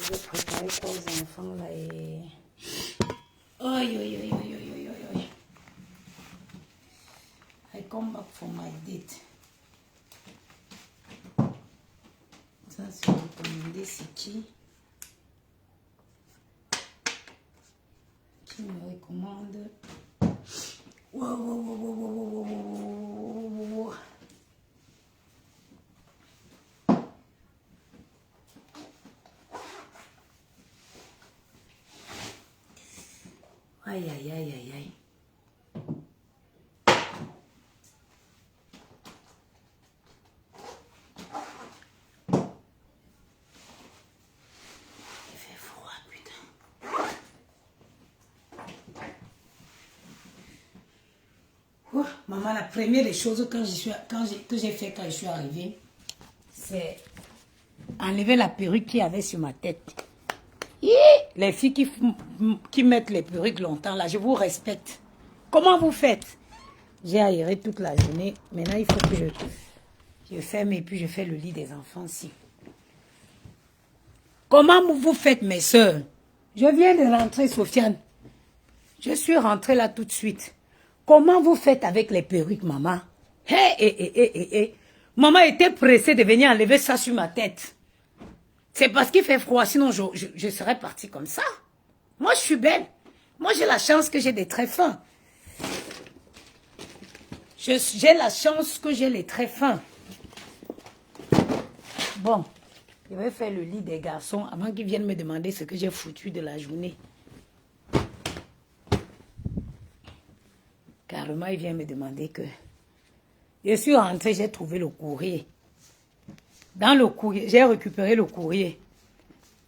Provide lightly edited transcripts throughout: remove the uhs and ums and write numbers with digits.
Je vais préparer quoi aux enfants là et... Oi, oi, oi, oi, oi, oi, oi. I come back from my date. Ça, c'est recommandé, c'est qui? Qui me recommande? Wow, wow, wow, wow, wow, wow, wow, wow, wow, wow. Aïe, aïe, aïe, aïe, aïe. Il fait froid, putain. Oh, maman, la première des choses que j'ai fait quand je suis arrivée, c'est enlever la perruque qu'il y avait sur ma tête. Les filles qui mettent les perruques longtemps, là, je vous respecte. Comment vous faites? J'ai aéré toute la journée. Maintenant, il faut que je ferme et puis je fais le lit des enfants ici. Comment vous faites, mes soeurs? Je viens de rentrer, Sofiane. Je suis rentrée là tout de suite. Comment vous faites avec les perruques, maman? Maman était pressée de venir enlever ça sur ma tête. C'est parce qu'il fait froid, sinon je serais partie comme ça. Moi, je suis belle. Moi, j'ai la chance que j'ai des traits fins. J'ai la chance que j'ai les traits fins. Bon, je vais faire le lit des garçons avant qu'ils viennent me demander ce que j'ai foutu de la journée. Carrément, il vient me demander que... Je suis rentrée, j'ai trouvé le courrier. Dans le courrier, j'ai récupéré le courrier.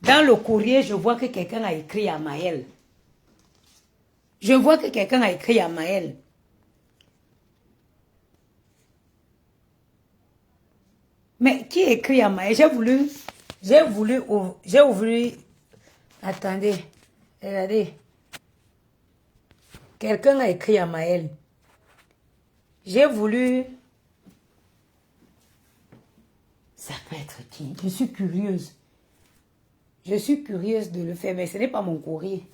Dans le courrier, je vois que quelqu'un a écrit à Maël. Je vois que quelqu'un a écrit à Maël. Mais qui écrit à Maël? J'ai voulu... Attendez, regardez. Quelqu'un a écrit à Maël. J'ai voulu... Ça peut être qui? Je suis curieuse. Je suis curieuse de le faire, mais ce n'est pas mon courrier.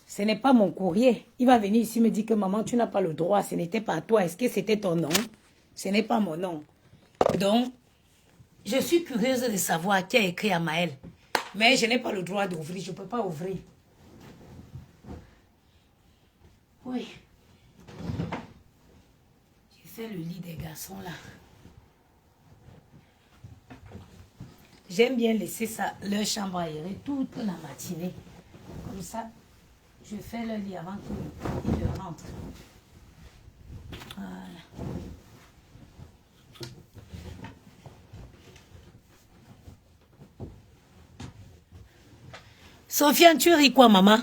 Ce n'est pas mon courrier. Il va venir ici me dire que maman, tu n'as pas le droit. Ce n'était pas toi. Est-ce que c'était ton nom? Ce n'est pas mon nom. Donc, je suis curieuse de savoir qui a écrit à Maël. Mais je n'ai pas le droit d'ouvrir. Je ne peux pas ouvrir. Oui. J'ai fait le lit des garçons là. J'aime bien laisser ça, leur chambre aérée toute la matinée. Comme ça, je fais le lit avant qu'ils rentrent. Voilà. Sofiane, tu ris quoi, maman?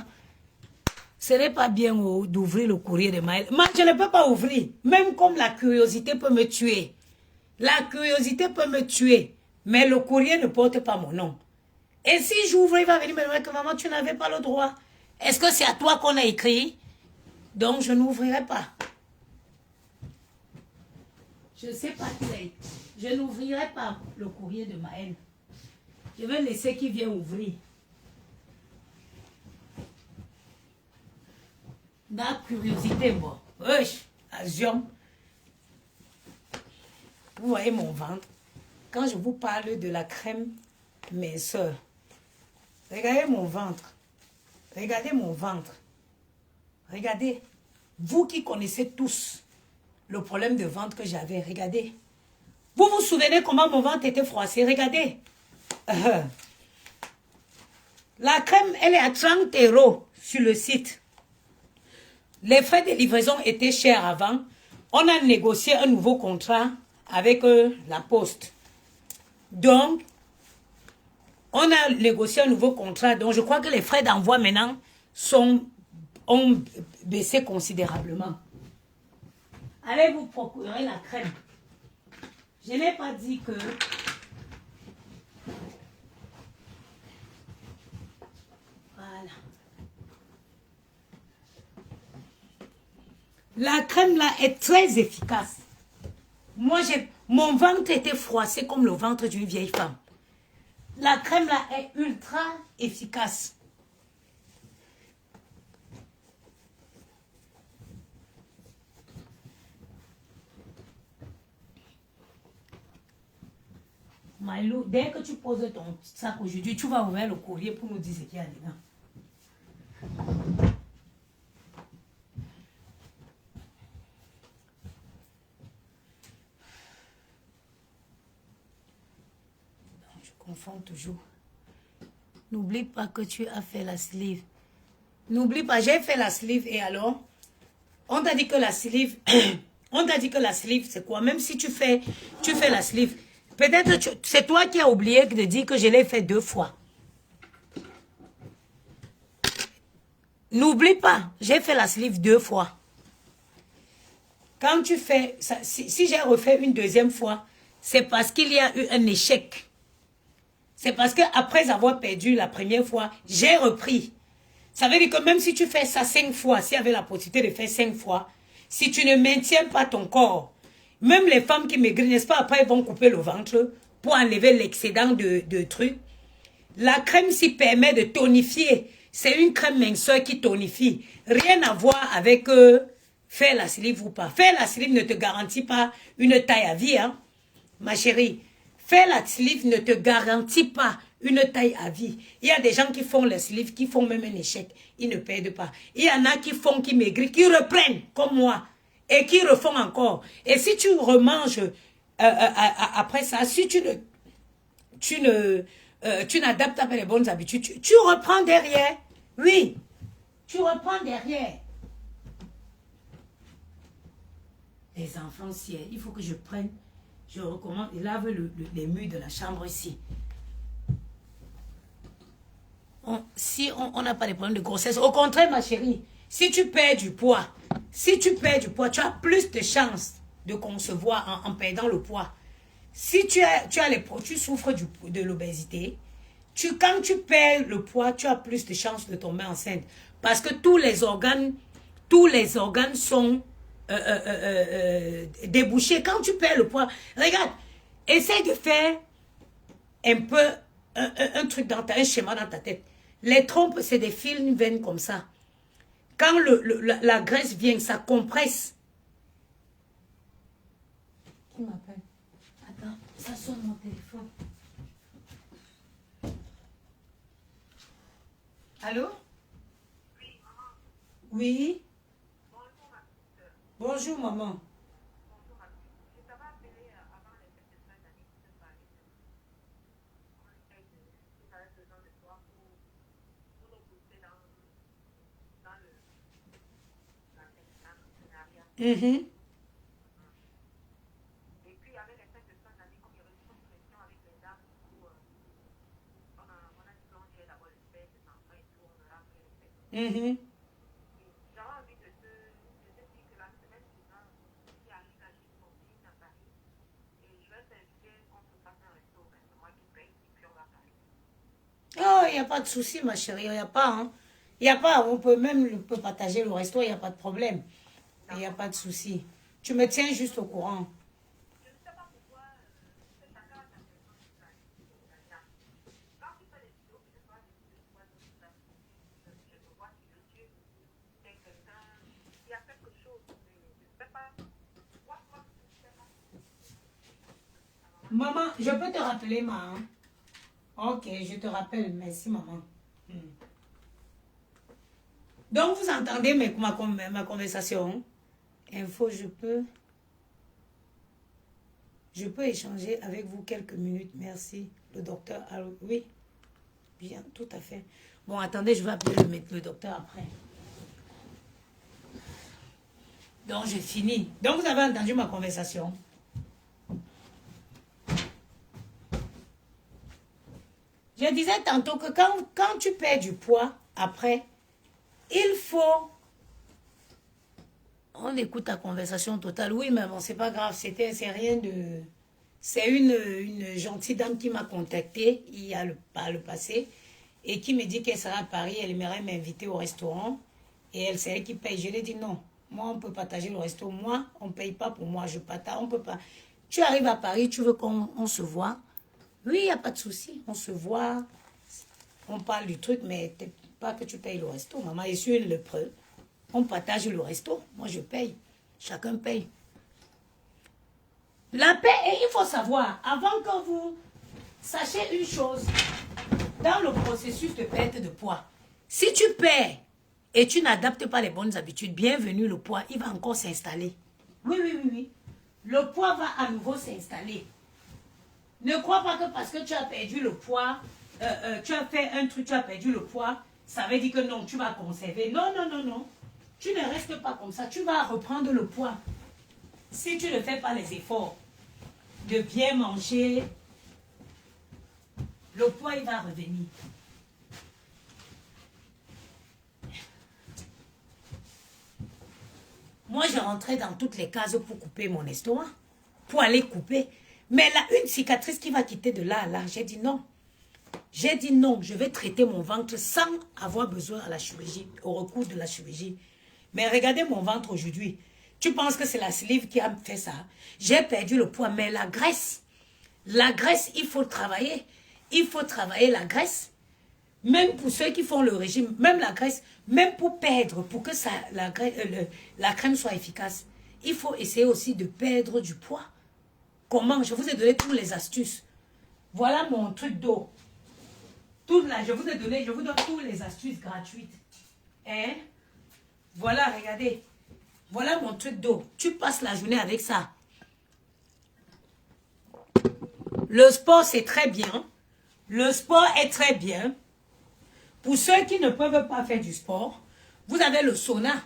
Ce n'est pas bien d'ouvrir le courrier de Maël. Moi, je ne peux pas ouvrir. Même comme la curiosité peut me tuer. La curiosité peut me tuer. Mais le courrier ne porte pas mon nom. Et si j'ouvre, il va venir me dire que maman, tu n'avais pas le droit. Est-ce que c'est à toi qu'on a écrit? Donc, je n'ouvrirai pas. Je ne sais pas qui c'est. Je n'ouvrirai pas le courrier de Maël. Je vais laisser qu'il vienne ouvrir. La curiosité, bon. Wesh, azium. Vous voyez mon ventre? Quand je vous parle de la crème minceur, regardez mon ventre. Regardez mon ventre. Regardez. Vous qui connaissez tous le problème de ventre que j'avais, regardez. Vous vous souvenez comment mon ventre était froissé? Regardez. La crème, elle est à 30 € sur le site. Les frais de livraison étaient chers avant. On a négocié un nouveau contrat avec la Poste. Donc, on a négocié un nouveau contrat. Donc, je crois que les frais d'envoi maintenant ont baissé considérablement. Allez vous procurer la crème. Je n'ai pas dit que... Voilà. La crème là est très efficace. Moi, mon ventre était froissé comme le ventre d'une vieille femme. La crème là est ultra efficace. Maïlou, dès que tu poses ton sac aujourd'hui, tu vas ouvrir le courrier pour nous dire ce qu'il y a dedans. Non, je confonds toujours. N'oublie pas que tu as fait la sleeve. N'oublie pas, j'ai fait la sleeve et alors, on t'a dit que la sleeve, on t'a dit que la sleeve, c'est quoi? Même si tu fais la sleeve, peut-être c'est toi qui as oublié de dire que je l'ai fait 2 fois. N'oublie pas, j'ai fait la sleeve 2 fois. Quand tu fais, si j'ai refait une 2e fois, c'est parce qu'il y a eu un échec. C'est parce qu'après avoir perdu la première fois, j'ai repris. Ça veut dire que même si tu fais ça 5 fois, s'il y avait la possibilité de faire 5 fois, si tu ne maintiens pas ton corps, même les femmes qui maigrissent, n'est-ce pas, après elles vont couper le ventre pour enlever l'excédent de trucs. La crème s'y permet de tonifier. C'est une crème minceur qui tonifie. Rien à voir avec faire la sleeve ou pas. Faire la sleeve ne te garantit pas une taille à vie, hein, ma chérie. Faire la sleeve ne te garantit pas une taille à vie. Il y a des gens qui font la sleeve, qui font même un échec. Ils ne perdent pas. Il y en a qui font, qui maigrissent, qui reprennent, comme moi, et qui refont encore. Et si tu remanges après ça, si tu n'adaptes pas les bonnes habitudes, tu reprends derrière. Oui, tu reprends derrière. Les enfants, si il faut que je prenne, je recommande, il lave les murs de la chambre ici. Si on n'a pas de problème de grossesse, au contraire, ma chérie, si tu perds du poids, tu as plus de chances de concevoir en perdant le poids. Si tu souffres de l'obésité, quand tu perds le poids, tu as plus de chances de tomber enceinte. Parce que tous les organes sont débouchés. Quand tu perds le poids, regarde, essaye de faire un peu un truc un schéma dans ta tête. Les trompes, c'est des fines veines comme ça. Quand la graisse vient, ça compresse. Qui m'appelle? Attends, ça sonne mon téléphone. Allô? Oui, maman. Oui? Bonjour, ma petite soeur. Bonjour, maman. Bonjour, ma petite. Je t'avais appelé avant les fêtes de fin d'année pour te parler de conseils de si tu avais besoin de toi pour nous booster dans l'entrepreneuriat. Et puis, avec les fêtes de fin d'année, comme il y avait beaucoup de questions avec les dames, on a dit qu'on irait d'abord le faire des enfants et tout, on aura fait les fêtes. J'avais envie de te dire que la semaine suivante, qui arrive à chez mon fils à Paris, et je vais t'inviter qu'on se fasse un resto, c'est moi qui paye, et puis on va parler. Oh, il n'y a pas de souci, ma chérie, il n'y a pas, hein. Il n'y a pas, on peut partager le resto, il n'y a pas de problème. Il n'y a pas de souci. Tu me tiens juste au courant. Je ne sais pas pourquoi chacun a sa personne qui s'arrive. Quand tu fais des vidéos, je vois des vidéos, je te vois sur YouTube, tu es quelqu'un, il y a quelque chose, mais je ne sais pas. Moi, je ne sais pas. Maman, je peux te rappeler, maman? Ok, je te rappelle. Merci, maman. Donc, vous entendez ma conversation? Info, je peux échanger avec vous quelques minutes. Merci. Le docteur, oui. Bien, tout à fait. Bon, attendez, je vais appeler le docteur après. Donc, j'ai fini. Donc, vous avez entendu ma conversation? Je disais tantôt que quand tu perds du poids, après, il faut... On écoute ta conversation totale. Oui, mais bon, c'est pas grave. C'est rien de... C'est une gentille dame qui m'a contacté il y a le passé et qui me dit qu'elle sera à Paris. Elle aimerait m'inviter au restaurant et elle, c'est elle qui paye. Je lui ai dit non. Moi, on peut partager le resto. Moi, on ne paye pas pour moi. Je partage. On peut pas. Tu arrives à Paris, tu veux qu'on se voit. Oui, il n'y a pas de souci. On se voit, on parle du truc, mais pas que tu payes le resto. Maman, je suis le preuve. On partage le resto. Moi, je paye. Chacun paye. La paix, et il faut savoir, avant que vous sachiez une chose, dans le processus de perte de poids, si tu perds et tu n'adaptes pas les bonnes habitudes, bienvenue, le poids, il va encore s'installer. Oui, oui, oui, oui. Le poids va à nouveau s'installer. Ne crois pas que parce que tu as perdu le poids, tu as fait un truc, tu as perdu le poids, ça veut dire que non, tu vas conserver. Non, non, non, non. Tu ne restes pas comme ça, tu vas reprendre le poids. Si tu ne fais pas les efforts de bien manger, le poids, il va revenir. Moi, je rentrais dans toutes les cases pour couper mon estomac, pour aller couper. Mais là, une cicatrice qui va quitter de là à là, j'ai dit non. J'ai dit non, je vais traiter mon ventre sans avoir besoin à la chirurgie, au recours de la chirurgie. Mais regardez mon ventre aujourd'hui. Tu penses que c'est la salive qui a fait ça? J'ai perdu le poids, mais la graisse, il faut travailler. Il faut travailler la graisse. Même pour ceux qui font le régime, même la graisse, même pour perdre, pour que ça, la crème soit efficace, il faut essayer aussi de perdre du poids. Comment? Je vous ai donné toutes les astuces. Voilà mon truc d'eau. Tout là, je vous donne toutes les astuces gratuites. Hein? Voilà, regardez. Voilà mon truc d'eau. Tu passes la journée avec ça. Le sport, c'est très bien. Le sport est très bien. Pour ceux qui ne peuvent pas faire du sport, vous avez le sauna.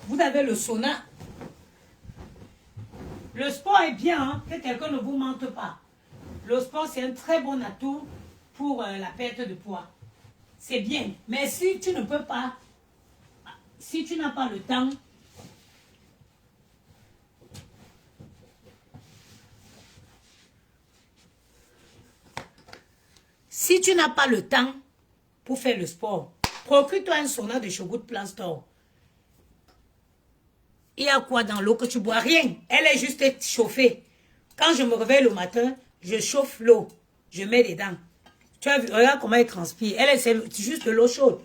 Vous avez le sauna. Le sport est bien, hein, que quelqu'un ne vous mente pas. Le sport, c'est un très bon atout pour la perte de poids. C'est bien. Mais si tu ne peux pas, si tu n'as pas le temps, si tu n'as pas le temps pour faire le sport, procure-toi un sauna de Shogut Plan Store. Il y a quoi dans l'eau que tu bois? Rien. Elle est juste chauffée. Quand je me réveille le matin, je chauffe l'eau. Je mets dedans. Tu as vu, regarde comment elle transpire. C'est juste de l'eau chaude.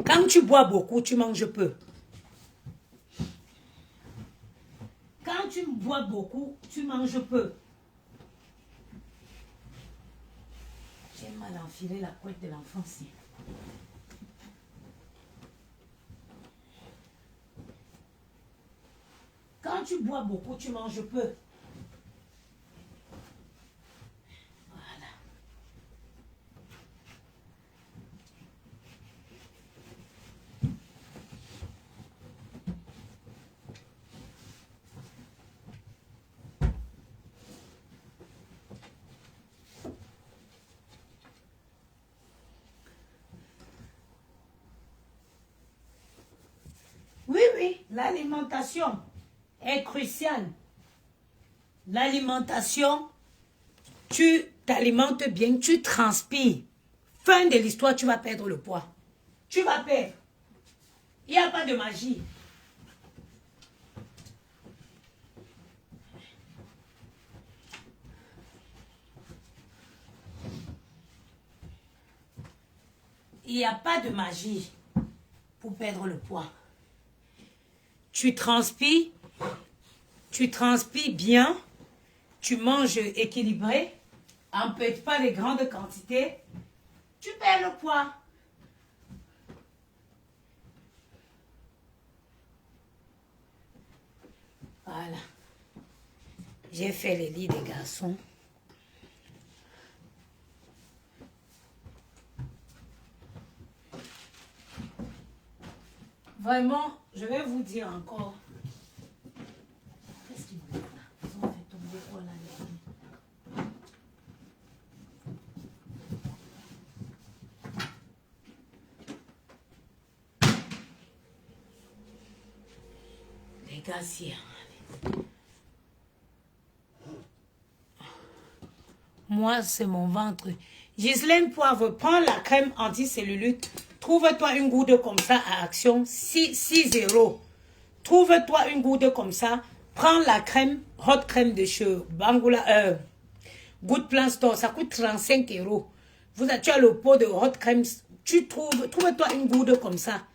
Quand tu bois beaucoup, tu manges peu. Quand tu bois beaucoup, tu manges peu. J'ai mal enfilé la couette de l'enfant ici. Quand tu bois beaucoup, tu manges peu. Voilà. Oui, oui, l'alimentation est cruciale. L'alimentation, tu t'alimentes bien, tu transpires. Fin de l'histoire, tu vas perdre le poids. Tu vas perdre. Il n'y a pas de magie. Il n'y a pas de magie pour perdre le poids. Tu transpires bien, tu manges équilibré, en peut-être pas de grandes quantités, tu perds le poids. Voilà. J'ai fait les lits des garçons. Vraiment, je vais vous dire encore. Qu'est-ce qu'ils vont faire là? Ils ont fait tomber quoi là? Les gaziers. Moi, c'est mon ventre. Ghislaine Poivre, prends la crème anti-cellulite. Trouve-toi une goutte comme ça à Action 6 €. Trouve-toi une goutte comme ça Prends la crème, hot crème de chez Bangoula, Good Plan Store, ça coûte 35 €. Tu as le pot de hot crème, trouve-toi une goutte comme ça.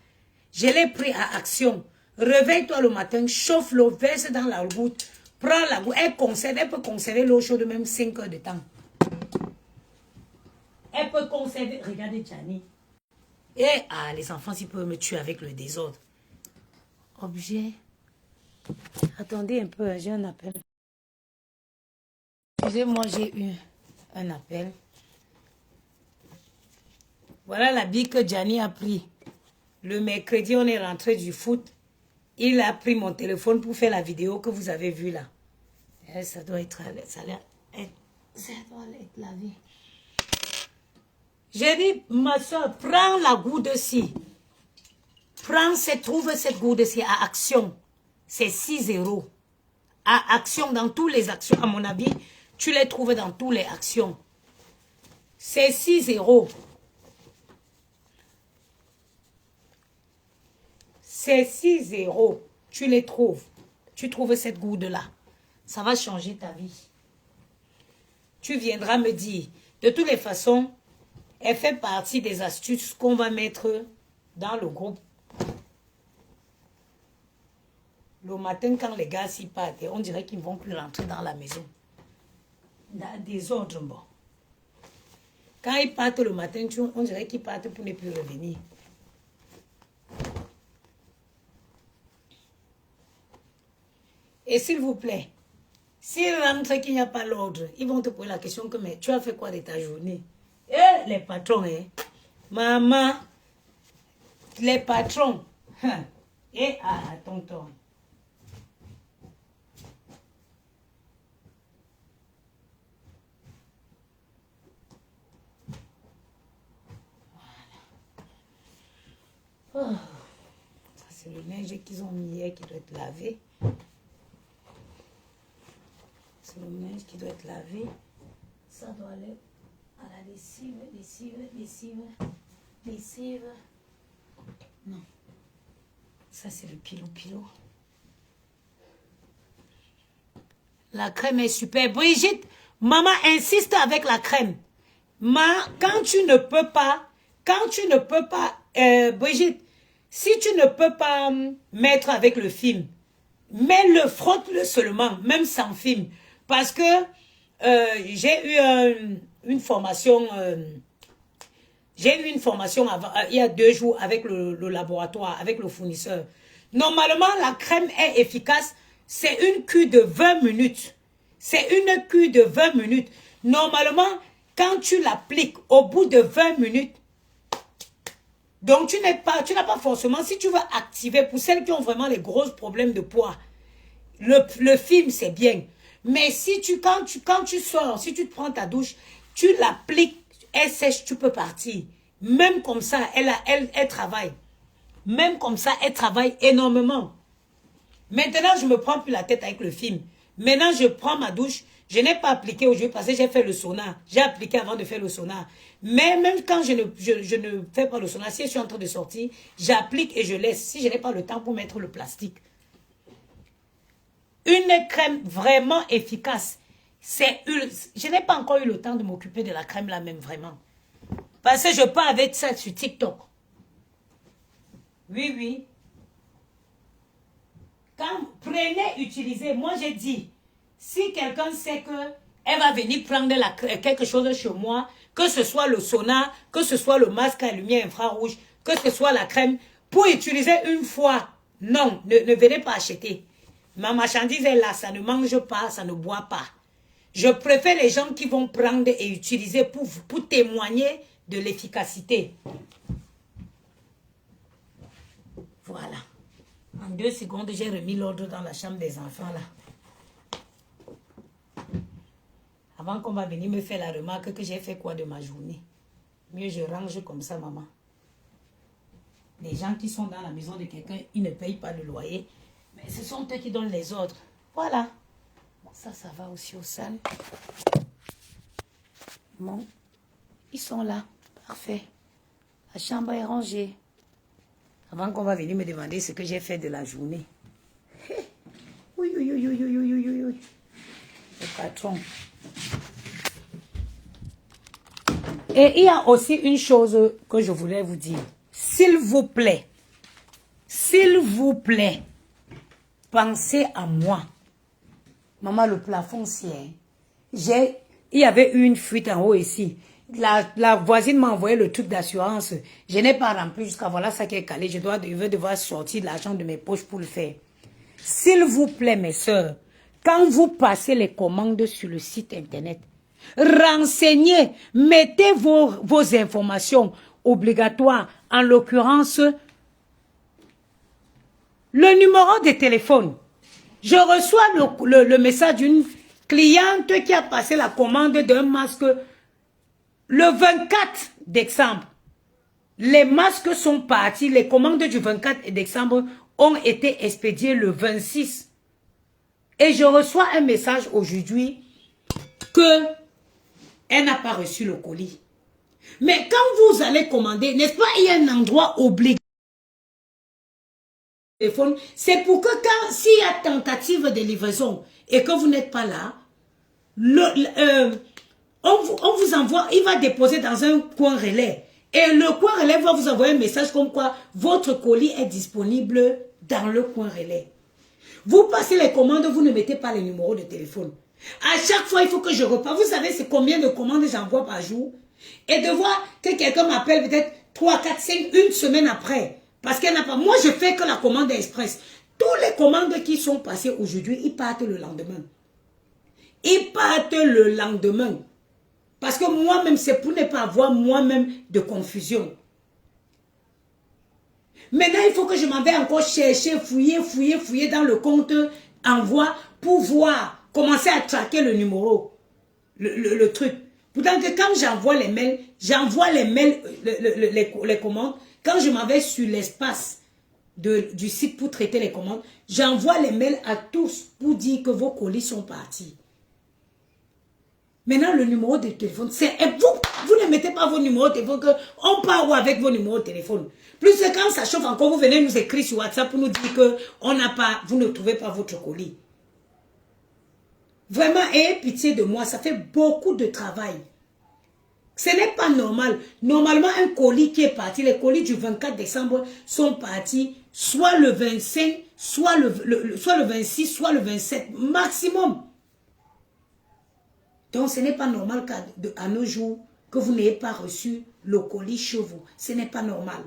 Je l'ai pris à Action. Réveille-toi le matin, chauffe l'eau, verse dans la goutte, prends la goutte, elle peut conserver l'eau chaude même 5 heures de temps. Elle peut conserver, regardez Gianni. Et les enfants, s'ils peuvent me tuer avec le désordre. Objet. Attendez un peu, j'ai un appel. Excusez-moi, j'ai eu un appel. Voilà l'habit que Gianni a pris. Le mercredi, on est rentré du foot. Il a pris mon téléphone pour faire la vidéo que vous avez vue là. Et ça doit être lavé. J'ai dit, ma soeur, prends la goutte-ci. Trouve cette goutte-ci à Action. C'est 6 €. À Action, dans tous les actions, à mon avis, tu les trouves dans tous les actions. C'est 6 €. C'est 6 €. Tu les trouves. Tu trouves cette goutte-là. Ça va changer ta vie. Tu viendras me dire. De toutes les façons, elle fait partie des astuces qu'on va mettre dans le groupe. Le matin, quand les gars s'y partent, on dirait qu'ils ne vont plus rentrer dans la maison. Dans des ordres, bon. Quand ils partent le matin, on dirait qu'ils partent pour ne plus revenir. Et s'il vous plaît, s'ils rentrent et qu'il n'y a pas l'ordre, ils vont te poser la question que, mais tu as fait quoi de ta journée? Eh, les patrons, hein. Maman, les patrons. Et tonton. Voilà. Oh. Ça, c'est le linge qu'ils ont mis hier qui doit être lavé. C'est le linge qui doit être lavé. Ça doit aller à la lessive, lessive. Non. Ça, c'est le pilou. La crème est super. Brigitte, maman insiste avec la crème. Quand tu ne peux pas, Brigitte, si tu ne peux pas mettre avec le film, mets-le, frotte-le seulement, même sans film. Parce que j'ai eu une formation, avant, il y a 2 jours avec le laboratoire, avec le fournisseur. Normalement, la crème est efficace. C'est une cure de 20 minutes. C'est une cure de 20 minutes. Normalement, quand tu l'appliques au bout de 20 minutes, donc tu n'as pas forcément, si tu veux activer, pour celles qui ont vraiment les gros problèmes de poids, le film c'est bien. Mais si quand tu sors, si tu te prends ta douche, tu l'appliques, elle sèche, tu peux partir. Même comme ça, elle travaille. Même comme ça, elle travaille énormément. Maintenant, je me prends plus la tête avec le film. Maintenant, je prends ma douche. Je n'ai pas appliqué aujourd'hui parce que j'ai fait le sauna. J'ai appliqué avant de faire le sauna. Mais même quand je ne fais pas le sauna, si je suis en train de sortir, j'applique et je laisse. Si je n'ai pas le temps pour mettre le plastique. Une crème vraiment efficace. Je n'ai pas encore eu le temps de m'occuper de la crème là même vraiment. Parce que je pars avec ça sur TikTok. Oui. Prenez, utilisez. Moi, j'ai dit, si quelqu'un sait que elle va venir prendre quelque chose chez moi, que ce soit le sauna, que ce soit le masque à lumière infrarouge, que ce soit la crème, pour utiliser une fois, non, ne venez pas acheter. Ma marchandise est là, ça ne mange pas, ça ne boit pas. Je préfère les gens qui vont prendre et utiliser pour témoigner de l'efficacité. Voilà. En 2 secondes, j'ai remis l'ordre dans la chambre des enfants là. Avant qu'on va venir me faire la remarque que j'ai fait quoi de ma journée. Mieux je range comme ça, maman. Les gens qui sont dans la maison de quelqu'un, ils ne payent pas le loyer. Mais ce sont eux qui donnent les ordres. Voilà. Bon, ça va aussi au salon. Bon, ils sont là. Parfait. La chambre est rangée. Avant qu'on va venir me demander ce que j'ai fait de la journée. Oui. Le patron. Et il y a aussi une chose que je voulais vous dire. S'il vous plaît, pensez à moi. Maman, le plafond, c'est... Il y avait eu une fuite en haut ici. La voisine m'a envoyé le truc d'assurance. Je n'ai pas rempli jusqu'à voilà ça qui est calé. Je vais devoir sortir de l'argent de mes poches pour le faire. S'il vous plaît, mes soeurs, quand vous passez les commandes sur le site internet, renseignez, mettez vos informations obligatoires, en l'occurrence, le numéro de téléphone. Je reçois le message d'une cliente qui a passé la commande d'un masque le 24 décembre. Les masques sont partis, les commandes du 24 décembre ont été expédiées le 26. Et je reçois un message aujourd'hui que elle n'a pas reçu le colis. Mais quand vous allez commander, n'est-ce pas, il y a un endroit obligatoire. C'est pour que s'il y a tentative de livraison et que vous n'êtes pas là, on vous envoie, il va déposer dans un coin relais. Et le coin relais va vous envoyer un message comme quoi votre colis est disponible dans le coin relais. Vous passez les commandes, vous ne mettez pas les numéros de téléphone. À chaque fois, il faut que je repars. Vous savez, c'est combien de commandes j'envoie par jour? Et de voir que quelqu'un m'appelle peut-être 3, 4, 5, une semaine après. Parce qu'elle n'a pas... Moi, je fais que la commande express. Toutes les commandes qui sont passées aujourd'hui, ils partent le lendemain. Ils partent le lendemain. Parce que moi-même, c'est pour ne pas avoir moi-même de confusion. Maintenant, il faut que je m'en vais encore chercher, fouiller dans le compte envoi pour voir, commencer à traquer le numéro, le truc. Pourtant que quand j'envoie les mails, les commandes, quand je m'en vais sur l'espace du site pour traiter les commandes, j'envoie les mails à tous pour dire que vos colis sont partis. Maintenant, le numéro de téléphone, c'est vous ne mettez pas vos numéros de téléphone, on part avec vos numéros de téléphone. Plus que quand ça chauffe encore, vous venez nous écrire sur WhatsApp pour nous dire que vous ne trouvez pas votre colis. Vraiment, ayez pitié de moi, ça fait beaucoup de travail. Ce n'est pas normal. Normalement, un colis qui est parti, les colis du 24 décembre sont partis soit le 25, soit le 26, soit le 27, maximum. Donc, ce n'est pas normal qu'à nos jours, que vous n'ayez pas reçu le colis chez vous. Ce n'est pas normal.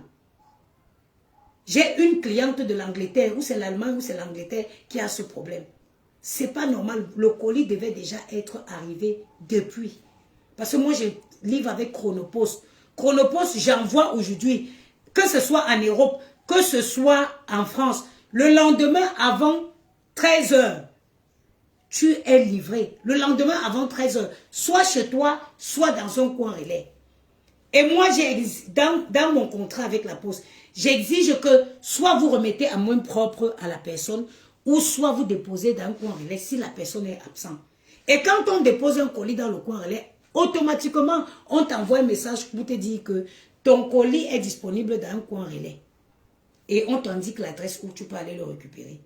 J'ai une cliente de l'Angleterre, ou c'est l'Allemagne, ou c'est l'Angleterre qui a ce problème. Ce n'est pas normal. Le colis devait déjà être arrivé depuis. Parce que moi, je livre avec Chronopost. Chronopost, j'envoie aujourd'hui, que ce soit en Europe, que ce soit en France, le lendemain avant 13 h. Tu es livré le lendemain avant 13 h, soit chez toi, soit dans un coin relais. Et moi, dans mon contrat avec la poste, j'exige que soit vous remettez à main propre à la personne, ou soit vous déposez dans un coin relais si la personne est absente. Et quand on dépose un colis dans le coin relais, automatiquement, on t'envoie un message pour te dire que ton colis est disponible dans un coin relais. Et on t'indique l'adresse où tu peux aller le récupérer.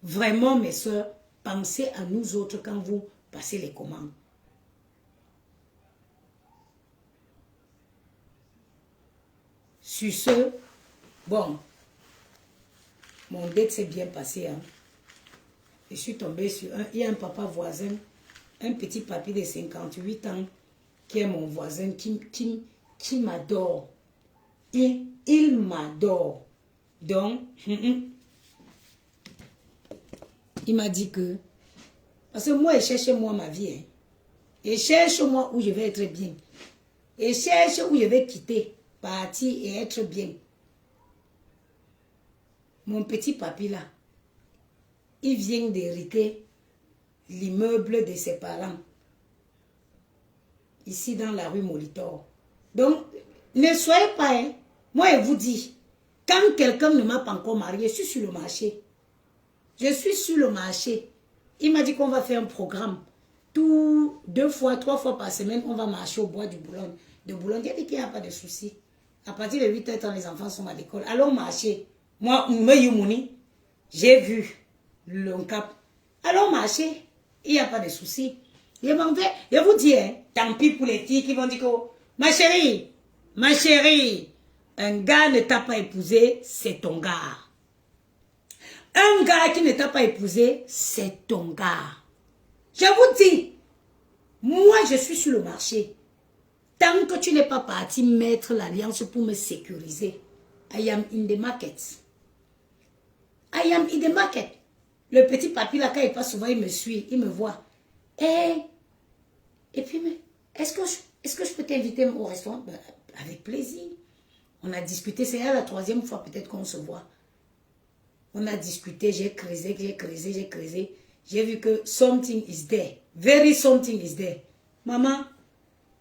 Vraiment, mes soeurs, pensez à nous autres quand vous passez les commandes. Sur ce, bon, mon date s'est bien passé. Hein. Je suis tombée sur il y a un papa voisin, un petit papy de 58 ans, qui est mon voisin, qui m'adore. Il m'adore. Donc, il m'a dit que, parce que moi, il cherche moi ma vie. Hein. Il cherche moi où je vais être bien. Il cherche où je vais quitter, partir et être bien. Mon petit papy là, il vient d'hériter l'immeuble de ses parents. Ici dans la rue Molitor. Donc, ne soyez pas, hein. Moi, je vous dis, quand quelqu'un ne m'a pas encore marié, je suis sur le marché. Je suis sur le marché. Il m'a dit qu'on va faire un programme. 2 fois, 3 fois par semaine, on va marcher au bois du Boulogne. De Boulogne, il dit qu'il n'y a pas de souci. À partir de 8 h, quand les enfants sont à l'école, allons marcher. Moi, J'ai vu le cap. Allons marcher. Il n'y a pas de souci. Je m'en vais. Je vous dis, hein, tant pis pour les filles qui vont dire que ma chérie, un gars ne t'a pas épousé, c'est ton gars. Un gars qui ne t'a pas épousé, c'est ton gars. Je vous dis, moi je suis sur le marché. Tant que tu n'es pas parti mettre l'alliance pour me sécuriser, I am in the market. I am in the market. Le petit papy là, quand il passe souvent, il me suit, il me voit. Et puis, est-ce que je peux t'inviter au restaurant? Ben, avec plaisir. On a discuté, c'est la troisième fois peut-être qu'on se voit. On a discuté, j'ai creusé. J'ai vu que something is there. Very something is there. Maman,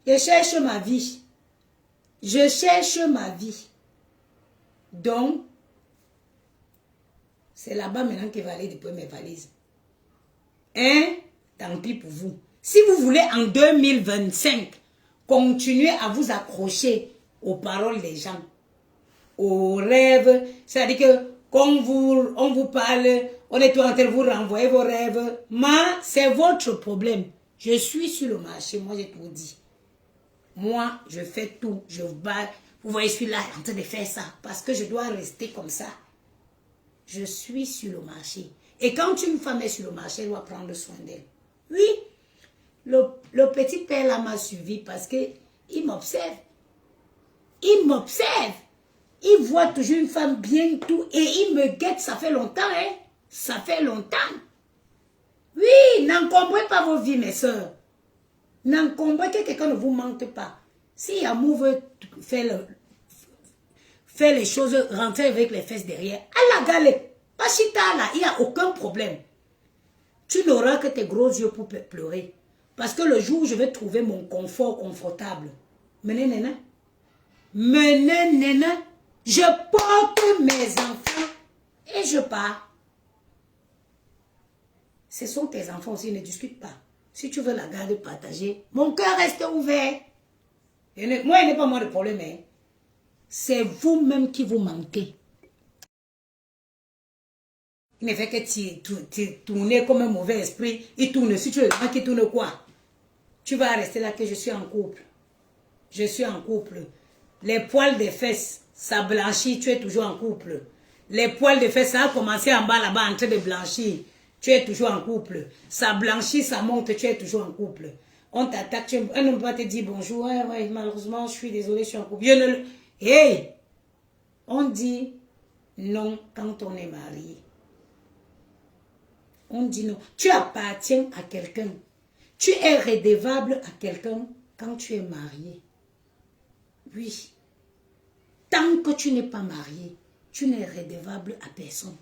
je cherche ma vie. Je cherche ma vie. Donc, c'est là-bas maintenant qu'il va aller déployer mes valises. Hein? Tant pis pour vous. Si vous voulez en 2025 continuer à vous accrocher aux paroles des gens, aux rêves, c'est-à-dire que quand on vous parle, on est en train de vous renvoyer vos rêves, c'est votre problème. Je suis sur le marché, moi j'ai tout dit. Moi, je fais tout, je bats. Vous voyez, je suis là en train de faire ça parce que je dois rester comme ça. Je suis sur le marché. Et quand une femme est sur le marché, elle doit prendre soin d'elle. Oui, le petit père là m'a suivi parce qu'il m'observe. Il m'observe. Il voit toujours une femme bien tout et il me guette, ça fait longtemps, hein. Ça fait longtemps. Oui, n'encombrez pas vos vies, mes soeurs. N'encombrez que quelqu'un ne vous mente pas. Si amour veut faire les choses, rentrer avec les fesses derrière, à la galette, Pachita là, il n'y a aucun problème. Tu n'auras que tes gros yeux pour pleurer. Parce que le jour où je vais trouver mon confort confortable, menez, nena, je porte mes enfants et je pars. Ce sont tes enfants aussi, ne discute pas. Si tu veux la garde partagée, mon cœur reste ouvert. Moi, il n'est pas moi le problème. Hein. C'est vous-même qui vous manquez. Il ne fait que tourner comme un mauvais esprit. Il tourne. Si tu veux qui tourne quoi? Tu vas rester là que je suis en couple. Je suis en couple. Les poils des fesses, ça blanchit, tu es toujours en couple. Les poils des fesses, ça a commencé en bas là-bas en train de blanchir. Tu es toujours en couple. Ça blanchit, ça monte, tu es toujours en couple. On t'attaque, un homme va te dire bonjour. Ouais, malheureusement, je suis désolée, je suis en couple. Hey! On dit non quand on est marié. On dit non. Tu appartiens à quelqu'un. Tu es redevable à quelqu'un quand tu es marié. Oui. Tant que tu n'es pas marié, tu n'es redevable à personne.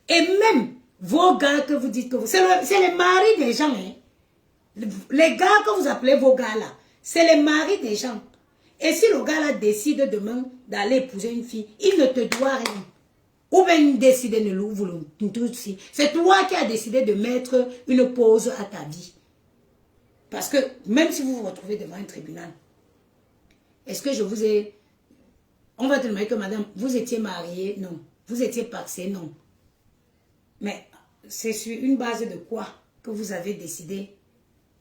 Et même vos gars que vous dites que vous... C'est les maris des gens. Hein. Les gars que vous appelez vos gars là, c'est les maris des gens. Et si le gars là décide demain d'aller épouser une fille, il ne te doit rien. Ou bien il décide de l'ouvrir. C'est toi qui as décidé de mettre une pause à ta vie. Parce que même si vous vous retrouvez devant un tribunal, est-ce que je vous ai... On va te demander que madame, vous étiez mariée? Non. Vous étiez paxée? Non. Mais c'est sur une base de quoi que vous avez décidé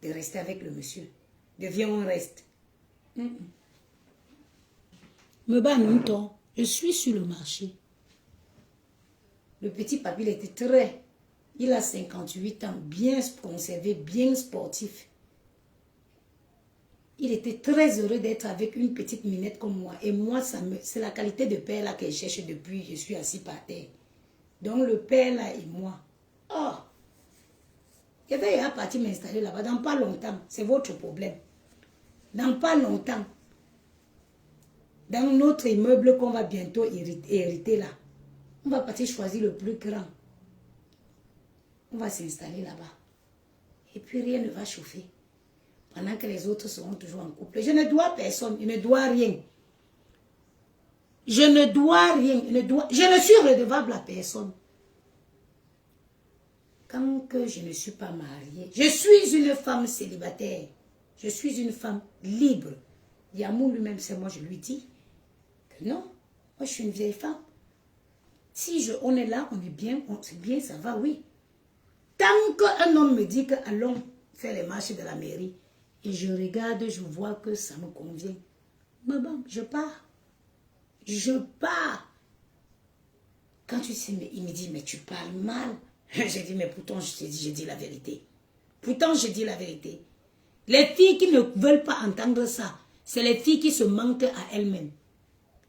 de rester avec le monsieur? De viens, on reste. Me bat non, je suis sur le marché. Le petit papy, il était très... Il a 58 ans, bien conservé, bien sportif. Il était très heureux d'être avec une petite minette comme moi. Et moi, c'est la qualité de père là que je cherche depuis que je suis assis par terre. Donc le père là et moi. Oh! Je vais partir m'installer là-bas dans pas longtemps. C'est votre problème. Dans pas longtemps. Dans notre immeuble qu'on va bientôt hériter là. On va partir choisir le plus grand. On va s'installer là-bas. Et puis rien ne va chauffer. Pendant que les autres seront toujours en couple. Je ne dois personne. Je ne dois rien. Je ne dois rien. Je ne suis redevable à personne. Quand que je ne suis pas mariée, je suis une femme célibataire. Je suis une femme libre. Yamou lui-même, c'est moi, je lui dis que non. Moi, je suis une vieille femme. on est là, on est bien, c'est bien, ça va, oui. Tant qu'un homme me dit que allons faire les marches de la mairie, et je regarde, je vois que ça me convient. Mais bon, je pars. Je pars. Quand tu sais, il me dit, mais tu parles mal. J'ai dit, mais pourtant, j'ai dit la vérité. Pourtant, je dis la vérité. Les filles qui ne veulent pas entendre ça, c'est les filles qui se manquent à elles-mêmes.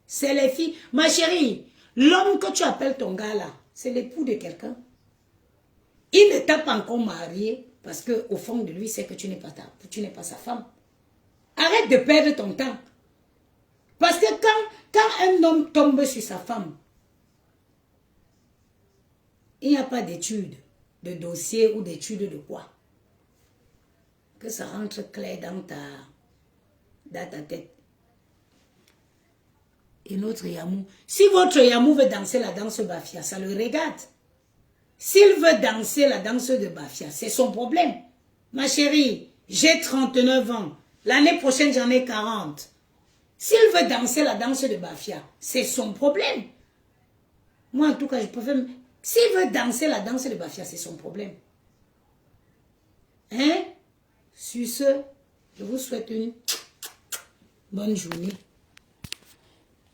C'est les filles. Ma chérie, l'homme que tu appelles ton gars là, c'est l'époux de quelqu'un. Il ne t'a pas encore marié parce qu'au fond de lui, c'est que tu n'es pas sa femme. Arrête de perdre ton temps. Parce que quand un homme tombe sur sa femme, il n'y a pas d'étude, de dossier ou d'étude de quoi. Que ça rentre clair dans ta tête. Et notre Yamou, si votre Yamou veut danser la danse Bafia, ça le regarde. S'il veut danser la danse de Bafia, c'est son problème. Ma chérie, j'ai 39 ans. L'année prochaine, j'en ai 40. S'il veut danser la danse de Bafia, c'est son problème. Moi, en tout cas, je préfère... S'il veut danser la danse de Bafia, c'est son problème. Hein? Sur ce, je vous souhaite une bonne journée.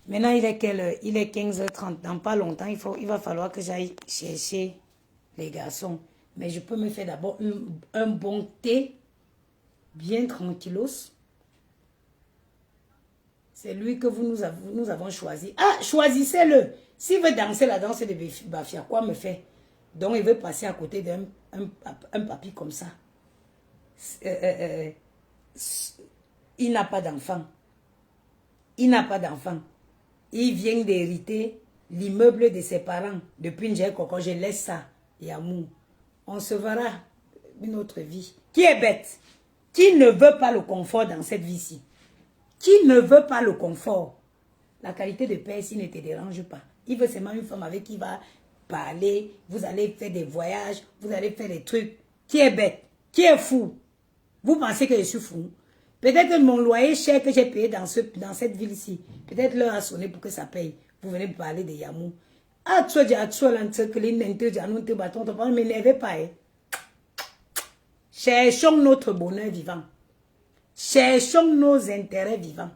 Maintenant, il est quelle heure? Il est 15h30. Dans pas longtemps, il va falloir que j'aille chercher les garçons. Mais je peux me faire d'abord un bon thé, bien tranquillos. C'est lui que nous avons choisi. Ah, choisissez-le. S'il veut danser la danse de Bafia, quoi me fait? Donc, il veut passer à côté d'un papy comme ça. Il n'a pas d'enfant. Il n'a pas d'enfant. Il vient d'hériter l'immeuble de ses parents. Depuis N'Djeko, je laisse ça. Yamou. On se verra une autre vie. Qui est bête? Qui ne veut pas le confort dans cette vie-ci? Qui ne veut pas le confort? La qualité de paix, s'il ne te dérange pas. Il veut seulement une femme avec qui il va parler. Vous allez faire des voyages. Vous allez faire des trucs. Qui est bête? Qui est fou? Vous pensez que je suis fou? Peut-être que mon loyer cher que j'ai payé dans cette ville-ci, peut-être l'heure a sonné pour que ça paye. Vous venez me parler de Yamou. Ah, tu as dit, ne m'énervez pas. Cherchons notre bonheur vivant. Cherchons nos intérêts vivants.